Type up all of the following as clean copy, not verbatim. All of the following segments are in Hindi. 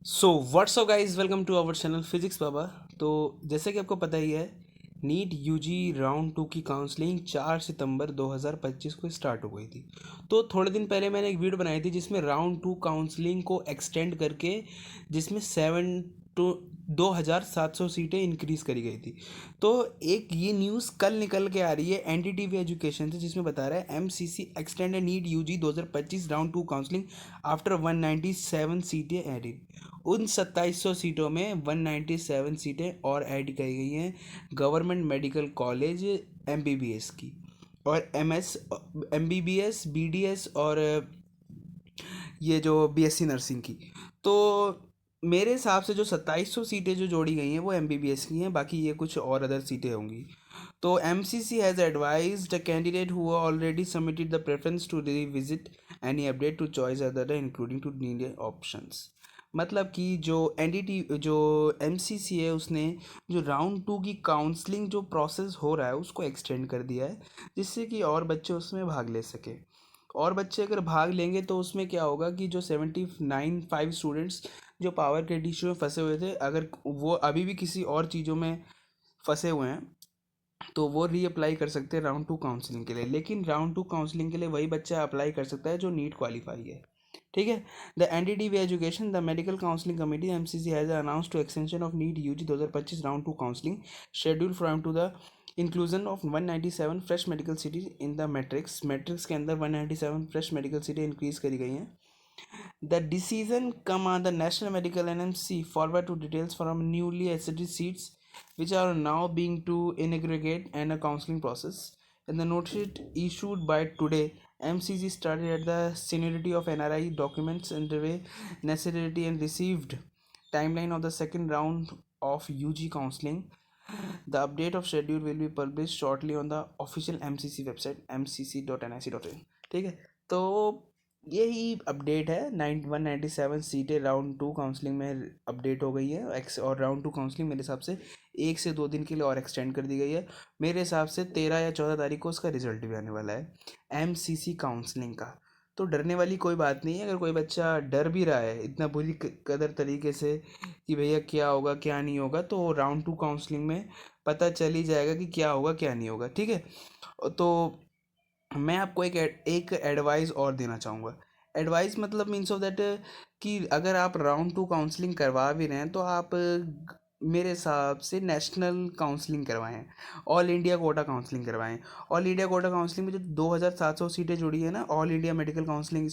So what's up guys, welcome to our channel physics Baba. तो जैसे कि आपको पता ही है, नीट यूजी राउंड 2 की काउंसलिंग 4 सितंबर 2025 को स्टार्ट हो गई थी। तो थोड़े दिन पहले मैंने एक वीडियो बनाई थी जिसमें राउंड 2 काउंसलिंग को एक्सटेंड करके जिसमें 2,700 सीटें इंक्रीज़ करी गई थी। तो एक ये न्यूज़ कल निकल के आ रही है एनडीटीवी एजुकेशन से, जिसमें बता रहा है MCC extended NEET UG 2025 round 2 counselling after 197 सीटें एडिड। उन 2700 सीटों में 197 सीटें और ऐड की गई हैं गवर्नमेंट मेडिकल कॉलेज एमबीबीएस की, और एमएस एमबीबीएस बीडीएस और ये जो बीएससी नर्सिंग की। तो मेरे हिसाब से जो 2700 सीटें जो जोड़ी गई हैं वो एमबीबीएस की हैं, बाकी ये कुछ और अदर सीटें होंगी। तो MCC has advised the candidate who already submitted the preference to revisit any update to choice other including to need options. मतलब कि जो एनडीटी जो एमसीसी है उसने जो राउंड 2 की काउंसलिंग जो प्रोसेस हो रहा है उसको एक्सटेंड कर दिया है, जिससे कि और बच्चे उसमें भाग ले सके। और बच्चे अगर भाग लेंगे तो उसमें क्या होगा कि जो 5 स्टूडेंट्स जो पावर क्रेडिट इशू में फंसे हुए थे, अगर वो अभी भी किसी और चीज़ों में फंसे हुए हैं तो वो रीअप्लाई कर सकते हैं राउंड 2 काउंसलिंग के लिए। लेकिन राउंड 2 काउंसलिंग के लिए वही बच्चा अप्लाई कर सकता है जो नीट क्वालिफाई है। ठीक है। The NDTV education the medical counselling committee MCC has announced to extension of NEET UG 2025 round 2 counselling schedule from to the inclusion of 197 fresh medical cities in the matrix के अंदर 197 फ्रेश मेडिकल सिटी इंक्रीज करी गई हैं। The decision come on the national medical NMC forward to details from newly assessed seats which are now being to inaugurate and a counseling process. In the notice issued by today, MCC started at the seniority of NRI documents underway, necessity and received timeline of the second round of UG counseling. The update of schedule will be published shortly on the official MCC website mcc.nic.in। ठीक है। तो यही अपडेट है। 197 सीटें राउंड 2 काउंसलिंग में अपडेट हो गई है और राउंड 2 काउंसलिंग मेरे हिसाब से 1 से 2 दिन के लिए और एक्सटेंड कर दी गई है। मेरे हिसाब से 13 या 14 तारीख को उसका रिजल्ट भी आने वाला है एमसीसी काउंसलिंग का। तो डरने वाली कोई बात नहीं है। अगर कोई बच्चा डर भी रहा है इतना बुरी कदर तरीके से कि भैया क्या होगा क्या नहीं होगा, तो राउंड 2 काउंसलिंग में पता चल ही जाएगा कि क्या होगा क्या नहीं होगा। ठीक है। तो मैं आपको एक एडवाइस और देना चाहूँगा। एडवाइस मतलब मीन्स ऑफ दैट कि अगर आप राउंड 2 काउंसलिंग करवा भी रहे हैं तो आप मेरे हिसाब से नेशनल काउंसलिंग करवाएं, ऑल इंडिया कोटा काउंसलिंग करवाएं। ऑल इंडिया कोटा काउंसलिंग में जो 2,700 सीटें जुड़ी है ना ऑल इंडिया मेडिकल काउंसलिंग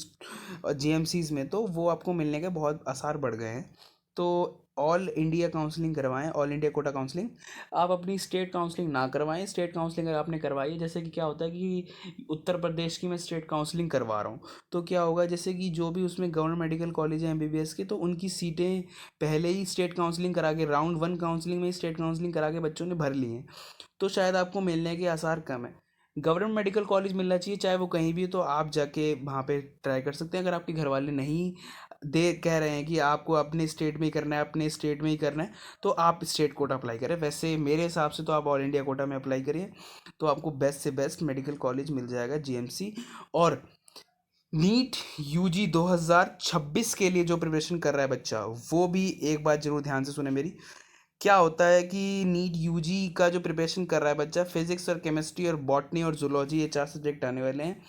जीएमसीज में, तो वो आपको मिलने के बहुत आसार बढ़ गए हैं। तो ऑल इंडिया काउंसलिंग करवाएं, ऑल इंडिया कोटा काउंसलिंग। आप अपनी स्टेट काउंसलिंग ना करवाएं। स्टेट काउंसलिंग अगर आपने करवाई है, जैसे कि क्या होता है कि उत्तर प्रदेश की मैं स्टेट काउंसलिंग करवा रहा हूँ, तो क्या होगा जैसे कि जो भी उसमें गवर्नमेंट मेडिकल कॉलेज है एमबीबीएस के, तो उनकी सीटें पहले ही स्टेट काउंसलिंग करा के राउंड 1 काउंसलिंग में स्टेट काउंसलिंग करा के बच्चों ने भर ली हैं, तो शायद आपको मिलने के आसार कम है। गवर्नमेंट मेडिकल कॉलेज मिलना चाहिए चाहे वो कहीं भी हो, तो आप जाके वहाँ पे ट्राई कर सकते हैं। अगर आपके घर वाले नहीं दे कह रहे हैं कि आपको अपने स्टेट में ही करना है, अपने स्टेट में ही करना है, तो आप स्टेट कोटा अप्लाई करें। वैसे मेरे हिसाब से तो आप ऑल इंडिया कोटा में अप्लाई करिए, तो आपको बेस्ट से बेस्ट मेडिकल कॉलेज मिल जाएगा जीएमसी। और नीट यूजी 2026 के लिए जो प्रिपरेशन कर रहा है बच्चा, वो भी एक बात जरूर ध्यान से सुने मेरी। क्या होता है कि नीट यूजी का जो प्रिपरेशन कर रहा है बच्चा, फिजिक्स और केमिस्ट्री और बॉटनी और जूलॉजी, ये 4 सब्जेक्ट आने वाले हैं।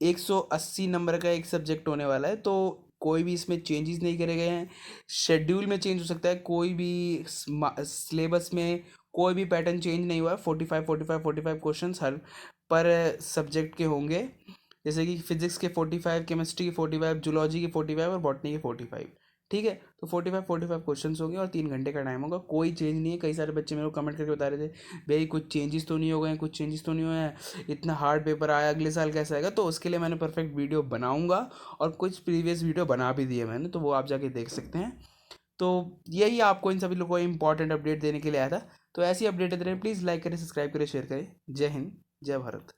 180 नंबर का एक सब्जेक्ट होने वाला है, तो कोई भी इसमें चेंजेस नहीं करे गए हैं। शेड्यूल में चेंज हो सकता है, कोई भी सिलेबस में कोई भी पैटर्न चेंज नहीं हुआ है। 45 क्वेश्चन हर पर सब्जेक्ट के होंगे, जैसे कि फिजिक्स के 45, केमिस्ट्री के 45, जूलॉजी के 45 और बॉटनी के 45। ठीक है। तो 45 क्वेश्चन होंगे और 3 घंटे का टाइम होगा। कोई चेंज नहीं है। कई सारे बच्चे मेरे को कमेंट करके बता रहे थे भाई कुछ चेंजेस तो नहीं हो गए हैं, कुछ चेंजेस तो नहीं हुए हैं, इतना हार्ड पेपर आया, अगले साल कैसा आएगा। तो उसके लिए मैंने परफेक्ट वीडियो बनाऊंगा और कुछ प्रीवियस वीडियो बना भी दिए मैंने, तो वो आप जाके देख सकते हैं। तो यही आपको इन सभी लोगों को इंपॉर्टेंट अपडेट देने के लिए आया था। तो ऐसी अपडेट देते रहे, प्लीज़ लाइक करें, सब्सक्राइब करें, शेयर करें। जय हिंद, जय भारत।